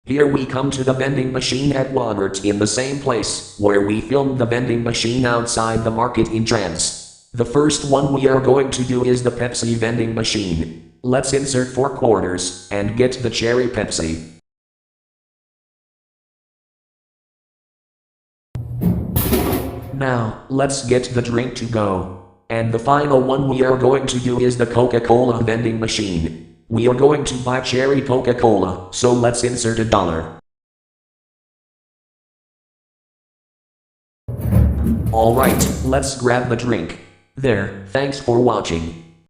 Here we come to the vending machine at Walmart, in the same place where we filmed the vending machine outside the market in Trans. The first one we are going to do is the Pepsi vending machine. Let's insert 4 quarters and get the cherry Pepsi. Now, let's get the drink to go. And the final one we are going to do is the Coca-Cola vending machine. We are going to buy cherry Coca-Cola, so let's insert $1. Alright, let's grab the drink. There, thanks for watching.